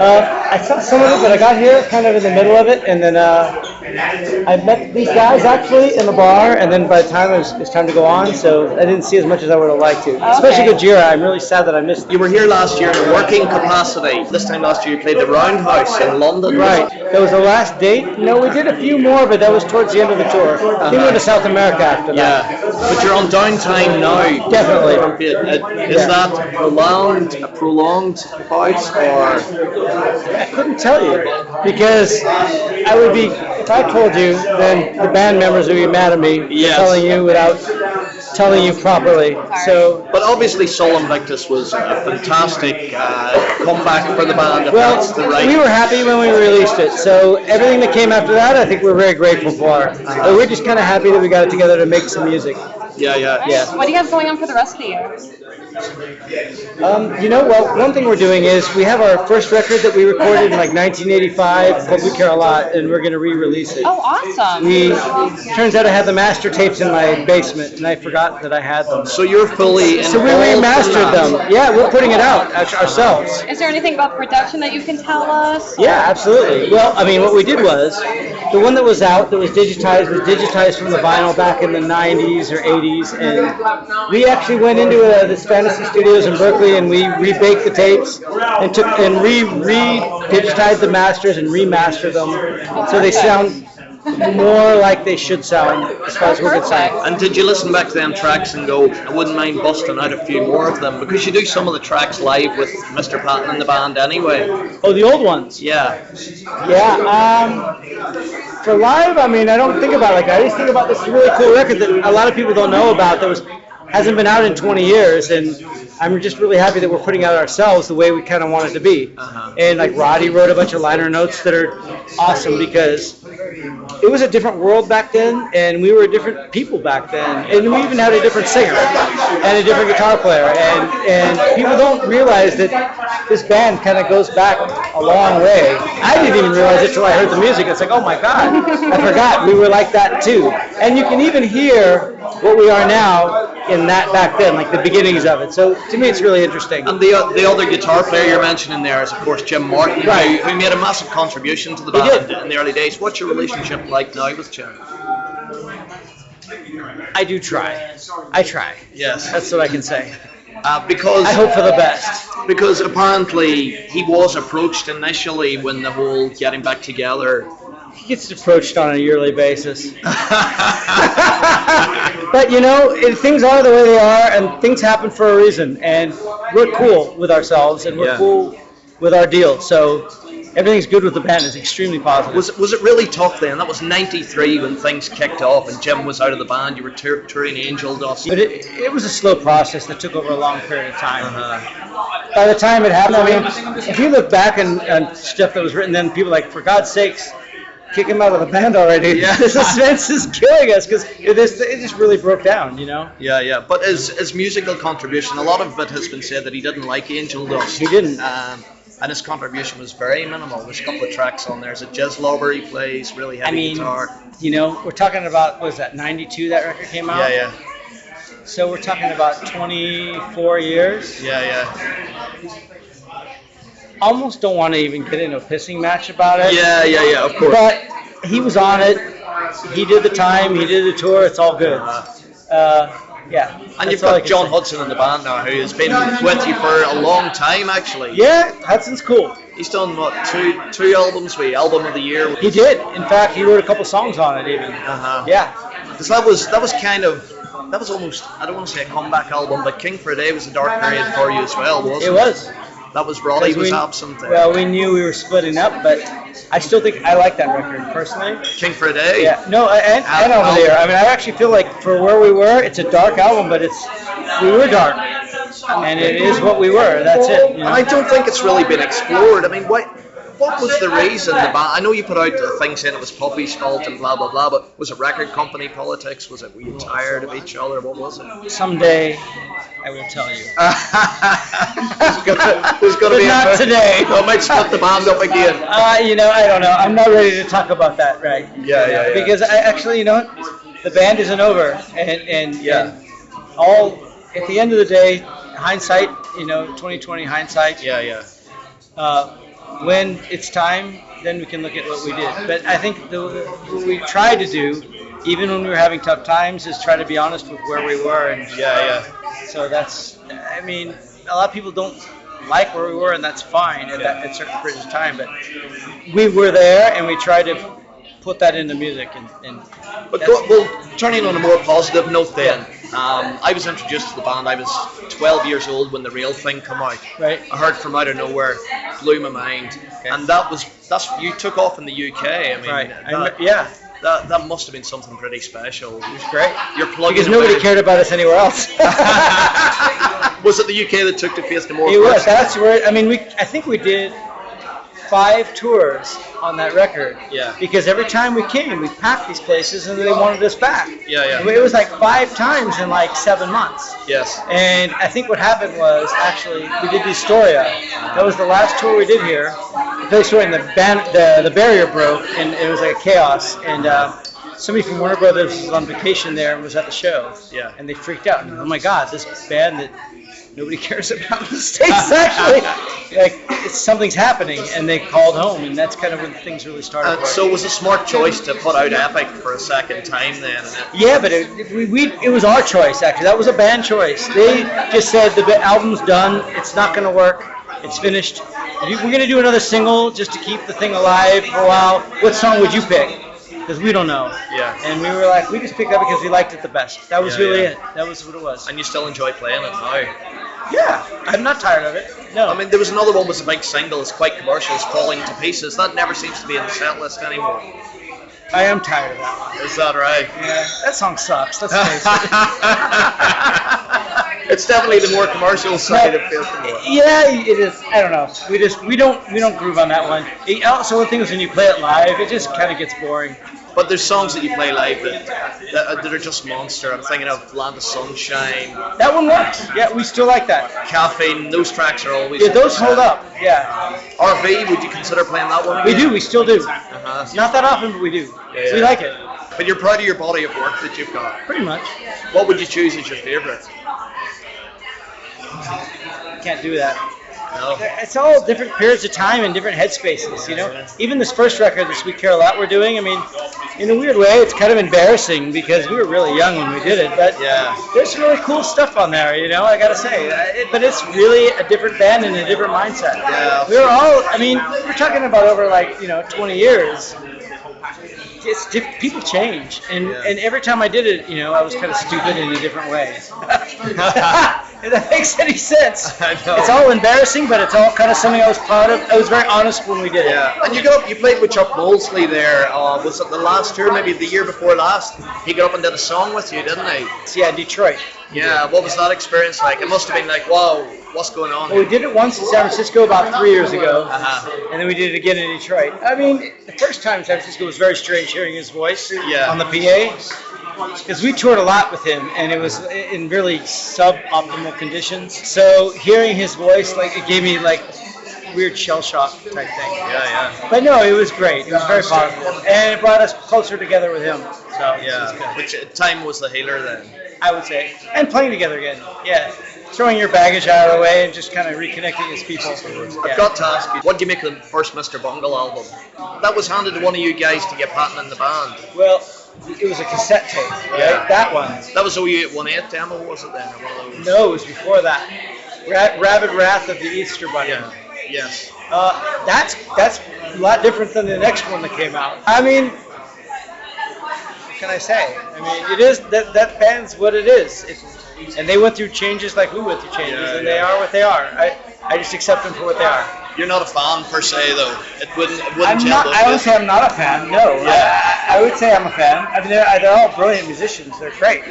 I saw some of it, but I got here kind of in the middle of it, and then I met these guys actually in the bar, and then by the time it was time to go on, so I didn't see as much as I would have liked to. Especially Gojira, I'm really sad that I missed it. You were here last year in a working capacity. This time last year you played the Roundhouse in London. Right. That was the last date. No, we did a few more, but that was towards the end of the tour. I think we went to South America after that. Yeah, but you're on downtime now. Definitely. Is that a prolonged bout, or? I couldn't tell you, because I would be, if I told you, then the band members would be mad at me for telling you without telling you properly. So, but obviously Sol Invictus was a fantastic comeback for the band. We were happy when we released it. So everything that came after that, I think we're very grateful for. But we're just kind of happy that we got it together to make some music. Yeah. What do you have going on for the rest of the year? One thing we're doing is we have our first record that we recorded in like 1985 called We Care a Lot, and we're going to re-release it. Oh, awesome. Turns out I had the master tapes in my basement, and I forgot that I had them. So you're fully involved. So we remastered them. Yeah, we're putting it out ourselves. Is there anything about production that you can tell us? Yeah, absolutely. Well, I mean, what we did was, the one that was out, that was digitized from the vinyl back in the 90s or 80s, and we actually went into this Fantasy Studios in Berkeley, and we rebaked the tapes and re-digitized the masters and remastered them so they sound more like they should sound as far as we're concerned. And did you listen back to them tracks and go, I wouldn't mind busting out a few more of them? Because you do some of the tracks live with Mr. Patton in the band anyway. Oh, the old ones? Yeah. Yeah. For live, I mean, I don't think about it like that. I just think about this really cool record that a lot of people don't know about that hasn't been out in 20 years, and I'm just really happy that we're putting out ourselves the way we kind of want it to be. And like Roddy wrote a bunch of liner notes that are awesome because it was a different world back then, and we were different people back then, and we even had a different singer and a different guitar player, and people don't realize that this band kind of goes back a long way. I didn't even realize it till I heard the music. It's like, oh my God, I forgot we were like that too. And you can even hear what we are now in that back then, like the beginnings of it. So to me, it's really interesting. And the other guitar player you're mentioning there is, of course, Jim Martin, who made a massive contribution to the band in the early days. What's your relationship like now with Jim? I do try. I try. Yes. That's what I can say. Because I hope for the best. Because apparently he was approached initially when the whole getting back together. He gets approached on a yearly basis. But things are the way they are, and things happen for a reason, and we're cool with ourselves, and we're cool with our deal. So everything's good with the band. It's extremely positive. Was it really tough then? That was '93 when things kicked off, and Jim was out of the band. You were touring Angel Dust. But it was a slow process that took over a long period of time. By the time it happened, I mean, if you look back on stuff that was written then, people are like, for God's sakes, kick him out of the band already. Yeah. The suspense is killing us because it just really broke down, Yeah. But his musical contribution, a lot of it has been said that he didn't like Angel Dust. He didn't. And his contribution was very minimal. There's a couple of tracks on there. There's a jazz lobber he plays, really heavy guitar. We're talking about, what was that, 92 that record came out? Yeah. So we're talking about 24 years. Yeah. Almost don't want to even get into a pissing match about it. Yeah, of course. But he was on it. He did the time. He did the tour. It's all good. Yeah. And you've got John Hudson in the band now, who has been with you for a long time, actually. Yeah, Hudson's cool. He's done, two albums with Album of the Year? He did. In fact, he wrote a couple songs on it, even. Yeah. Because that was almost, I don't want to say a comeback album, but King for a Day was a dark period for you as well, wasn't it? It was. That was Roddy was absent there. Well, we knew we were splitting up, but I still think I like that record personally. King for a Day. Yeah. No, and Over There. I mean, I actually feel like for where we were, it's a dark album, but we were dark, and it is what we were. That's it. And I don't think it's really been explored. I mean, what was the reason the band? I know you put out a thing saying it was Puppy's fault and blah blah blah, but was it record company politics? Was it were you tired of each other? What was it? Someday I will tell you. There's gonna be not today. I might split the band up again. I don't know. I'm not ready to talk about that, right? Yeah. Because I actually, the band isn't over, and all at the end of the day, hindsight, 2020 hindsight. Yeah. when it's time, then we can look at what we did. But I think what we tried to do, even when we were having tough times, is try to be honest with where we were. And so that's, I mean, a lot of people don't like where we were, and that's fine at certain periods of time. But we were there, and we tried to put that into music. But well, turning on a more positive note then, I was introduced to the band. I was 12 years old when The Real Thing came out. Right. I heard From Out of Nowhere, blew my mind, and that's you took off in the UK. I mean, right. That must have been something pretty special. It was great. You're plugging because nobody cared about us anywhere else. Was it the UK that took to Face No More? It was. That's where. I mean, I think we did 5 tours on that record. Yeah. Because every time we came, we packed these places and they wanted us back. Yeah. It was like 5 times in like 7 months. Yes. And I think what happened was actually we did the Astoria. That was the last tour we did here. We played Astoria and the barrier broke and it was like a chaos. And somebody from Warner Brothers was on vacation there and was at the show. Yeah. And they freaked out. And, oh my God, this band that nobody cares about in the States actually, like something's happening, and they called home, and that's kind of when things really started. So it was a smart choice to put out Epic for a second time then. Yeah, but it was our choice actually. That was a band choice. They just said the album's done. It's not going to work. It's finished. We're going to do another single just to keep the thing alive for a while. What song would you pick? Because we don't know. Yeah. And we were like, we just picked it up because we liked it the best. That was really it. That was what it was. And you still enjoy playing it now? Yeah, I'm not tired of it. No. I mean, there was another one was a big single. It's quite commercial. It's Falling to Pieces. That never seems to be in the set list anymore. I am tired of that one. Is that right? Yeah, that song sucks. Let's face it. It's definitely the more commercial side of Face No More. Yeah, it is. I don't know. We don't groove on that one. Also, the thing is when you play it live, it just kind of gets boring. But there's songs that you play live that are just monster. I'm thinking of Land of Sunshine. That one works. Yeah, we still like that. Caffeine. Those tracks are always. Yeah, those hold up. Yeah. RV. Would you consider playing that one? We do. We still do. Uh-huh. Not that often, but we do. Yeah. We like it. But you're proud of your body of work that you've got. Pretty much. What would you choose as your favourite? Can't do that. No. It's all different periods of time and different headspaces, you know. Even this first record, this We Care a Lot, we're doing. I mean, in a weird way, it's kind of embarrassing because we were really young when we did it. But there's some really cool stuff on there, you know. I gotta say, but it's really a different band and a different mindset. Yeah. We were all. I mean, we're talking about over 20 years. It's people change, and every time I did it, I was kind of stupid in a different way. If that makes any sense. I know. It's all embarrassing, but it's all kind of something I was proud of. I was very honest when we did it. Yeah, and you played with Chuck Molesley there. Was it the last tour, maybe the year before last? He got up and did a song with you, didn't he? Yeah, Detroit. Yeah, what was that experience like? It must have been like, wow, what's going on? Well, we did it once in San Francisco about 3 years ago, Uh-huh. and then we did it again in Detroit. I mean, the first time in San Francisco was very strange hearing his voice on the PA. Because we toured a lot with him, and it was in really suboptimal conditions. So hearing his voice, it gave me weird shell shock type thing. Yeah. But no, it was great. It was very positive, and it brought us closer together with him. So it was good. Which time was the healer then? I would say, and playing together again. Yeah, throwing your baggage out of the way and just kind of reconnecting as people. I've got to ask you, what do you make of the first Mr. Bungle album? That was handed to one of you guys to get patent in the band. Well, it was a cassette tape, right? Yeah. That one. That was a 0818 demo, was it then? Or one of those? No, it was before that. Rabid Wrath of the Easter Bunny. Yeah. Yes. That's a lot different than the next one that came out. I mean, what can I say? I mean, it is that band's what it is. And they went through changes like we went through changes, and they are what they are. I just accept them for what they are. You're not a fan per se, though. It wouldn't I'm not. I would say I'm not a fan. No. Yeah. I would say I'm a fan. I mean, they're all brilliant musicians. They're great.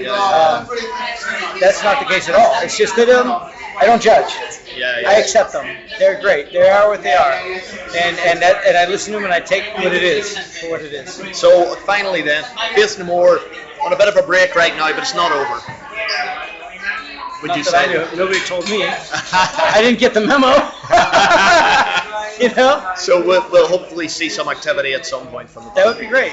That's not the case at all. It's just that I don't judge. Yeah. I accept them. They're great. They are what they are, and I listen to them and I take what it is for what it is. So finally, then, Face No More on a bit of a break right now, but it's not over. Would you say? Nobody told me. I didn't get the memo. So we'll hopefully see some activity at some point from the. That would be great.